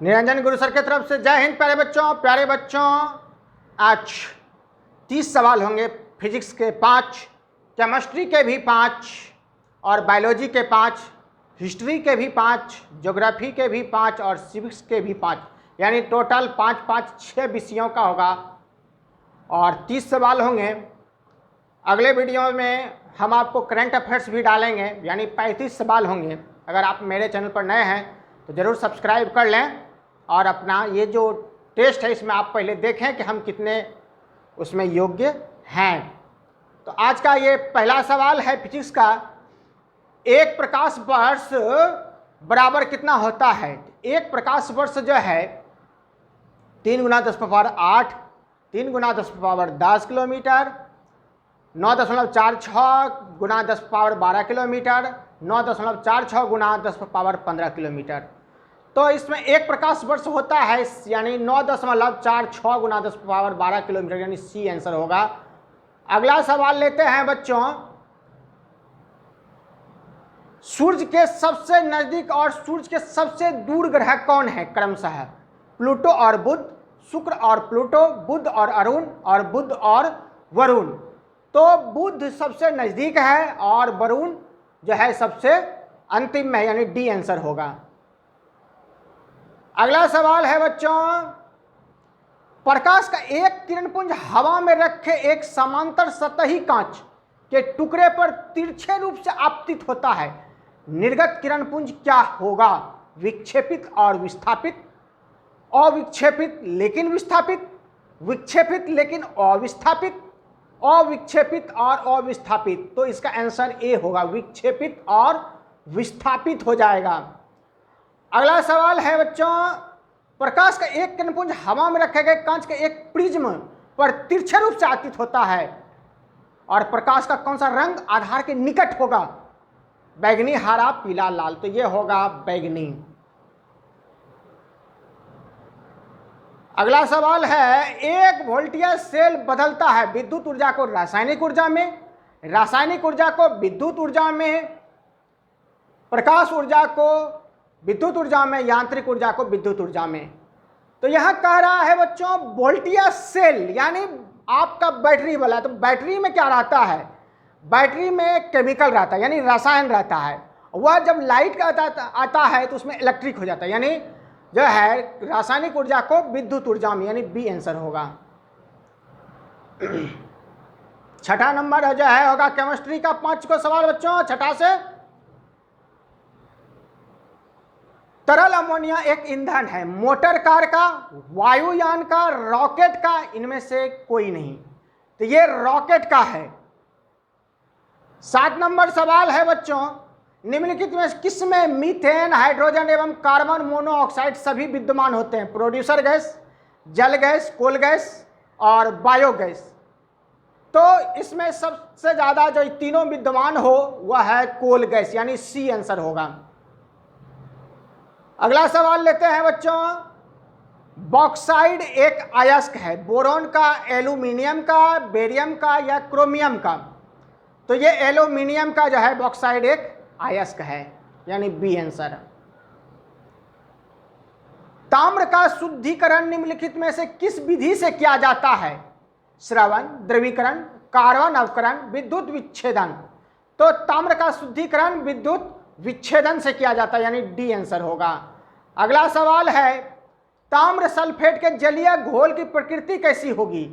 निरंजन गुरु sir की तरफ से जय हिंद। प्यारे बच्चों आज 30 सवाल होंगे। फिजिक्स के 5, केमिस्ट्री के भी 5 और बायोलॉजी के 5, हिस्ट्री के भी 5, ज्योग्राफी के भी 5 और सिविक्स के भी 5, यानी टोटल 5-5-6 विषयों का होगा और 30 सवाल होंगे। अगले वीडियो में हम आपको करंट अफेयर्स भी डालेंगे, यानी 35 सवाल होंगे। अगर आप मेरे चैनल पर नए हैं तो ज़रूर सब्सक्राइब कर लें और अपना ये जो टेस्ट है इसमें आप पहले देखें कि हम कितने उसमें योग्य हैं। तो आज का ये पहला सवाल है फिजिक्स का, एक प्रकाश वर्ष बराबर कितना होता है? एक प्रकाश वर्ष जो है 3 × 10⁸, 3 × 10⁻10 किलोमीटर, 9.46 × 10⁻12 किलोमीटर, 9.46 × 10⁻15 किलोमीटर। तो इसमें एक प्रकाश वर्ष होता है, यानी 9.46 × 10⁻12 किलोमीटर, यानी सी आंसर होगा। अगला सवाल लेते हैं बच्चों, सूर्य के सबसे नजदीक और सूर्य के सबसे दूर ग्रह कौन है? क्रमशः प्लूटो और बुध, शुक्र और प्लूटो, बुध और अरुण और बुध और वरुण। तो बुध सबसे नजदीक है और वरुण जो है सबसे अंतिम में, यानी डी आंसर होगा। अगला सवाल है बच्चों, प्रकाश का एक किरणपुंज हवा में रखे एक समांतर सतही कांच के टुकड़े पर तिरछे रूप से आपतित होता है, निर्गत किरणपुंज क्या होगा? विक्षेपित और विस्थापित, अविक्षेपित लेकिन विस्थापित, विक्षेपित लेकिन अविस्थापित, अविक्षेपित और अविस्थापित। तो इसका आंसर ए होगा, विक्षेपित और विस्थापित हो जाएगा। अगला सवाल है बच्चों, प्रकाश का एक किरणपुंज हवा में रखे गए कांच के एक प्रिज्म पर तिरछे रूप से आपतित होता है और प्रकाश का कौन सा रंग आधार के निकट होगा? बैगनी, हरा, पीला, लाल। तो ये होगा बैगनी। अगला सवाल है, एक वोल्टेज सेल बदलता है विद्युत ऊर्जा को रासायनिक ऊर्जा में, रासायनिक ऊर्जा को विद्युत ऊर्जा में, प्रकाश ऊर्जा को विद्युत ऊर्जा में, यांत्रिक ऊर्जा को विद्युत ऊर्जा में। तो यहां कह रहा है बच्चों वोल्टेज सेल, यानी आपका बैटरी वाला। तो बैटरी में क्या रहता है? बैटरी में केमिकल रहता है, यानी रसायन रहता है। वह जब लाइट का आता है तो उसमें इलेक्ट्रिक हो जाता है, यानी जो है रासायनिक ऊर्जा को विद्युत ऊर्जा में, यानी बी आंसर होगा। छठा नंबर जो है होगा केमिस्ट्री का 5 को सवाल बच्चों, छठा से। तरल अमोनिया एक ईंधन है मोटर कार का, वायुयान का, रॉकेट का, इनमें से कोई नहीं। तो ये रॉकेट का है। 7 नंबर सवाल है बच्चों, निम्नलिखित में किसमें मीथेन, हाइड्रोजन एवं कार्बन मोनोऑक्साइड सभी विद्यमान होते हैं? प्रोड्यूसर गैस, जल गैस, कोल गैस और बायोगैस। तो इसमें सबसे ज्यादा जो तीनों विद्यमान हो वह है कोल गैस, यानी सी आंसर होगा। अगला सवाल लेते हैं बच्चों, बॉक्साइड एक अयस्क है बोरोन का, एल्यूमिनियम का, बेरियम का या क्रोमियम का? तो ये एल्यूमिनियम का जो है बॉक्साइड एक अयस्क है, यानी बी आंसर। ताम्र का शुद्धिकरण निम्नलिखित में से किस विधि से किया जाता है? श्रवण, द्रवीकरण, कार्बन अवकरण, विद्युत विच्छेदन। तो ताम्र का शुद्धिकरण विद्युत विच्छेदन से किया जाता है, यानी डी आंसर होगा। अगला सवाल है, ताम्र सल्फेट के जलीय घोल की प्रकृति कैसी होगी?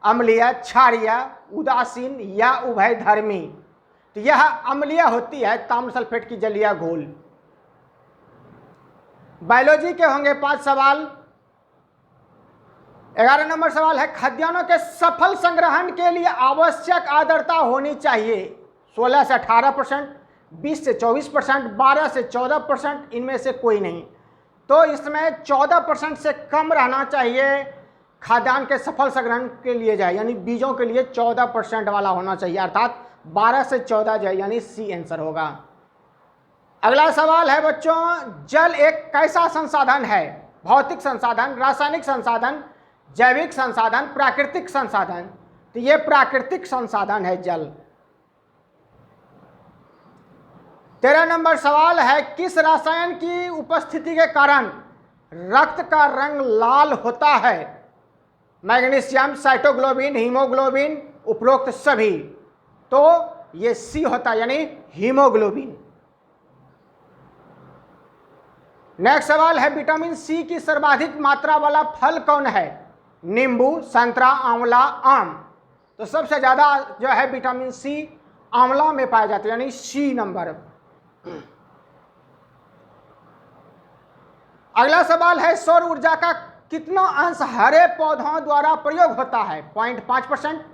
अम्लीय, क्षारीय, उदासीन या उभयधर्मी? तो यह अम्लीय होती है ताम्र सल्फेट की जलीय घोल। बायोलॉजी के होंगे 5 सवाल। 11 नंबर सवाल है, खाद्यान्नों के सफल संग्रहण के लिए आवश्यक आर्द्रता होनी चाहिए 16 से 18%, 20 से 24%, 12 से 14%, इनमें से कोई नहीं। तो इसमें 14% से कम रहना चाहिए खाद्यान्न के सफल संग्रहण के लिए जाए, यानी बीजों के लिए 14% वाला होना चाहिए, अर्थात 12 से 14 जाए, यानी सी आंसर होगा। अगला सवाल है बच्चों, जल एक कैसा संसाधन है? भौतिक संसाधन, रासायनिक संसाधन, जैविक संसाधन, प्राकृतिक संसाधन? तो ये प्राकृतिक संसाधन है जल। 13 नंबर सवाल है, किस रसायन की उपस्थिति के कारण रक्त का रंग लाल होता है? मैग्नीशियम, साइटोग्लोबिन, हीमोग्लोबिन, उपरोक्त सभी। तो ये सी होता है, यानी हीमोग्लोबिन। नेक्स्ट सवाल है, विटामिन सी की सर्वाधिक मात्रा वाला फल कौन है? नींबू, संतरा, आंवला, आम। तो सबसे ज्यादा जो है विटामिन सी आंवला में पाया जाता है, यानी सी नंबर। अगला सवाल है, सौर ऊर्जा का कितना अंश हरे पौधों द्वारा प्रयोग होता है? 0.5%,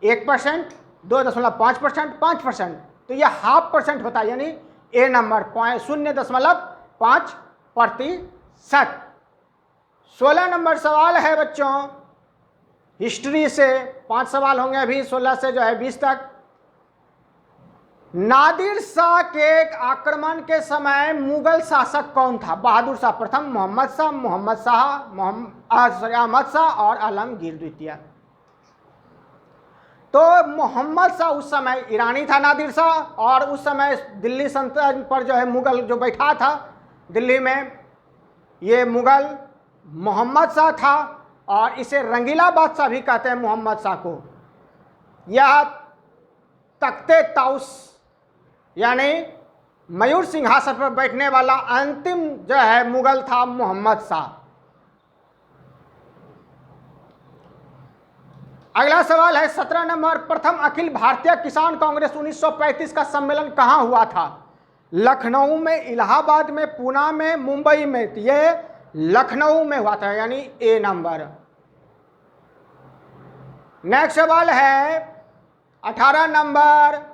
1%, 2.5%, 5%। तो यह 0.5% होता है, यानी ए नंबर 0.5%। 16 नंबर सवाल है बच्चों, हिस्ट्री से 5 सवाल होंगे अभी, 16 से जो है 20 तक। नादिर शाह के आक्रमण के समय मुगल शासक कौन था? बहादुर शाह प्रथम, मोहम्मद शाह, अहमद शाह और आलमगीर द्वितीय। तो मोहम्मद शाह उस समय ईरानी था, नादिर शाह, और उस समय दिल्ली सल्तनत पर जो है मुगल जो बैठा था दिल्ली में, ये मुगल मोहम्मद शाह था, और इसे रंगीला बादशाह भी कहते हैं मोहम्मद शाह को। यह तख्ते ताउस यानी मयूर सिंहासन पर बैठने वाला अंतिम जो है मुगल था मोहम्मद शाह। अगला सवाल है 17 नंबर, प्रथम अखिल भारतीय किसान कांग्रेस 1935 का सम्मेलन कहां हुआ था? लखनऊ में, इलाहाबाद में, पूना में, मुंबई में। ये लखनऊ में हुआ था, यानी ए नंबर। नेक्स्ट सवाल है 18 नंबर,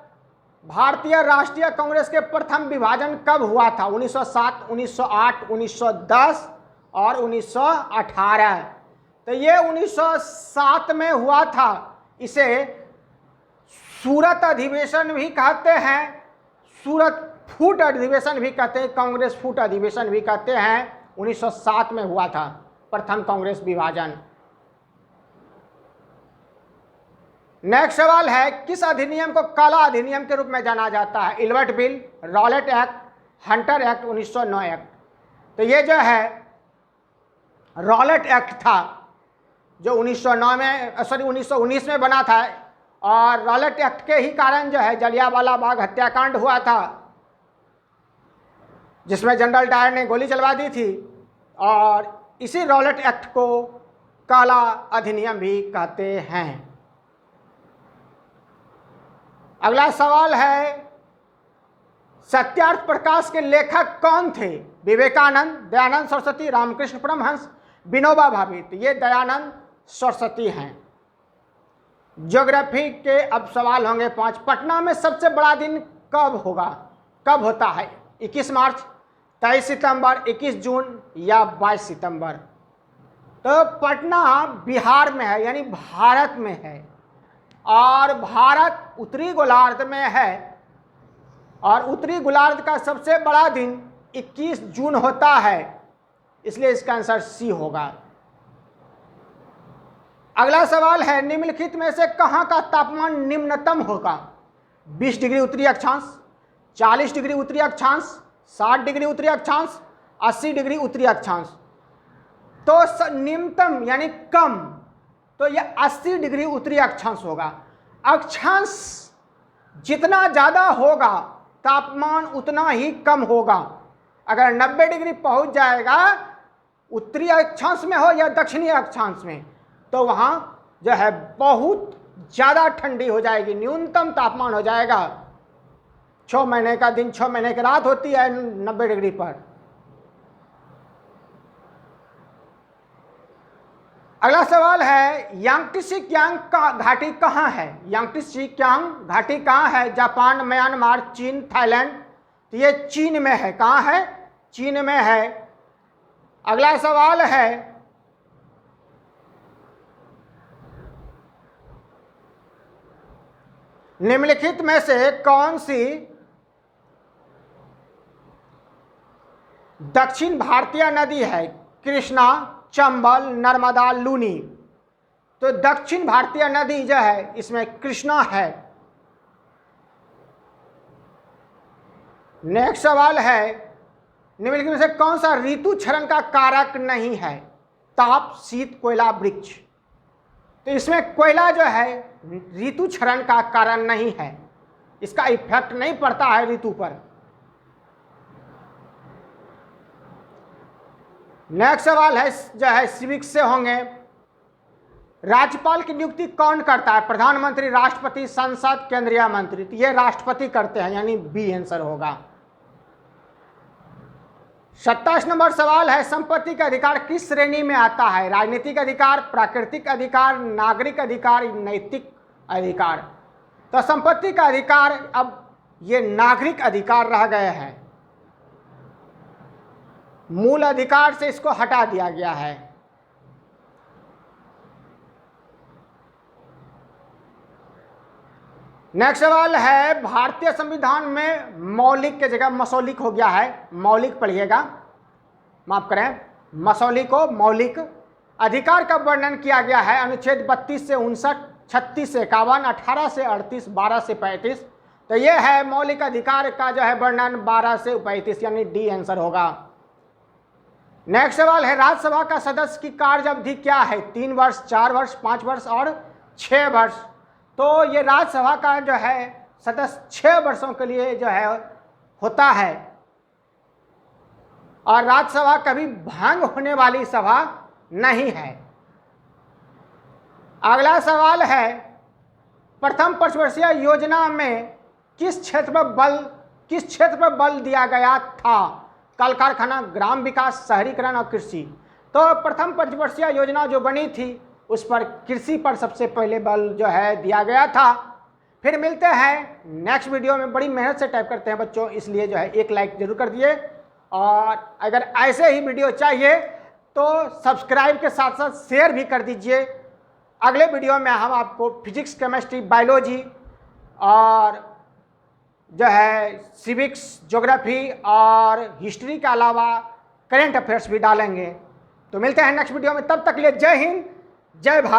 भारतीय राष्ट्रीय कांग्रेस के प्रथम विभाजन कब हुआ था? 1907, 1908, 1910 और 1918। तो ये 1907 में हुआ था। इसे सूरत अधिवेशन भी कहते हैं, सूरत फूट अधिवेशन भी कहते हैं, कांग्रेस फूट अधिवेशन भी कहते हैं। 1907 में हुआ था प्रथम कांग्रेस विभाजन। नेक्स्ट सवाल है, किस अधिनियम को काला अधिनियम के रूप में जाना जाता है? Ilbert bill, Rowlatt act, Hunter act, 1909 act. तो ये जो है रॉलेट एक्ट था जो 1919 में बना था, और रॉलेट एक्ट के ही कारण जो है जलियांवाला बाग हत्याकांड हुआ था, जिसमें जनरल डायर ने गोली चलवा दी थी, और इसी रॉलेट एक्ट को काला अधिनियम भी कहते हैं। अगला सवाल है, सत्यार्थ प्रकाश के लेखक कौन थे? विवेकानंद, दयानंद सरस्वती, रामकृष्ण परमहंस, विनोबा भावे। तो ये दयानंद सरस्वती हैं। ज्योग्राफी के अब सवाल होंगे 5। पटना में सबसे बड़ा दिन कब होगा? कब होता है? 21 मार्च, 23 सितंबर, 21 जून या 22 सितंबर। तो पटना बिहार में है, यानी भारत में है, और भारत उत्तरी गोलार्ध में है, और उत्तरी गोलार्ध का सबसे बड़ा दिन 21 जून होता है, इसलिए इसका आंसर सी होगा। अगला सवाल है, निम्नलिखित में से कहां का तापमान निम्नतम होगा? 20 डिग्री उत्तरी अक्षांश, 40 डिग्री उत्तरी अक्षांश, 60 डिग्री उत्तरी अक्षांश, 80 डिग्री उत्तरी अक्षांश। तो निम्नतम यानी कम, तो यह 80 डिग्री उत्तरी अक्षांश होगा। अक्षांश जितना ज़्यादा होगा तापमान उतना ही कम होगा। अगर 90 डिग्री पहुंच जाएगा उत्तरी अक्षांश में हो या दक्षिणी अक्षांश में, तो वहाँ जो है बहुत ज़्यादा ठंडी हो जाएगी, न्यूनतम तापमान हो जाएगा। 6 महीने का दिन 6 महीने की रात होती है 90 डिग्री पर। अगला सवाल है, यांगत्से कियांग का घाटी कहाँ है? यांगत्से कियांग घाटी कहाँ है? जापान, म्यांमार, चीन, थाईलैंड। तो ये चीन में है। कहाँ है? चीन में है। अगला सवाल है, निम्नलिखित में से कौन सी दक्षिण भारतीय नदी है? कृष्णा, चंबल, नर्मदा, लूनी। तो दक्षिण भारतीय नदी जो है इसमें कृष्णा है। नेक्स्ट सवाल है, निम्नलिखित में से कौन सा ऋतु क्षरण का कारक नहीं है? ताप, शीत, कोयला, वृक्ष। तो इसमें कोयला जो है ऋतु क्षरण का कारण नहीं है, इसका इफेक्ट नहीं पड़ता है ऋतु पर। नेक्स्ट सवाल है जो है सिविक्स से होंगे। राज्यपाल की नियुक्ति कौन करता है? प्रधानमंत्री, राष्ट्रपति, संसद, केंद्रीय मंत्री। तो ये राष्ट्रपति करते हैं, यानी बी आंसर होगा। 27 नंबर सवाल है संपत्ति का अधिकार किस श्रेणी में आता है? राजनीतिक अधिकार, प्राकृतिक अधिकार, नागरिक अधिकार, नैतिक अधिकार। तो संपत्ति का अधिकार अब ये नागरिक अधिकार रह गए हैं, मूल अधिकार से इसको हटा दिया गया है। नेक्स्ट सवाल है भारतीय संविधान में मौलिक के जगह मसौलिक हो गया है, मौलिक पढ़िएगा, माफ करें, मसौलिक को मौलिक। अधिकार का वर्णन किया गया है अनुच्छेद 32 से 59, 36 से 51, 18 से 38, 12 से 35। तो ये है मौलिक अधिकार का जो है वर्णन 12 से 35, यानी डी आंसर होगा। नेक्स्ट सवाल है राज्यसभा का सदस्य की कार्य अवधि क्या है? 3 वर्ष, 4 वर्ष, 5 वर्ष और 6 वर्ष। तो ये राज्यसभा का जो है सदस्य 6 वर्षों के लिए जो है होता है, और राज्यसभा कभी भंग होने वाली सभा नहीं है। अगला सवाल है प्रथम पंचवर्षीय योजना में किस क्षेत्र पर बल दिया गया था? कल कारखाना, ग्राम विकास, शहरीकरण और कृषि। तो प्रथम पंचवर्षीय योजना जो बनी थी उस पर कृषि पर सबसे पहले बल जो है दिया गया था। फिर मिलते हैं नेक्स्ट वीडियो में। बड़ी मेहनत से टाइप करते हैं बच्चों, इसलिए जो है एक लाइक जरूर कर दिए, और अगर ऐसे ही वीडियो चाहिए तो सब्सक्राइब के साथ साथ शेयर भी कर दीजिए। अगले वीडियो में हम आपको फिजिक्स, केमिस्ट्री, बायोलॉजी और जो है सिविक्स, ज्योग्राफी और हिस्ट्री के अलावा करेंट अफेयर्स भी डालेंगे। तो मिलते हैं नेक्स्ट वीडियो में, तब तक के लिए जय हिंद, जय भारत।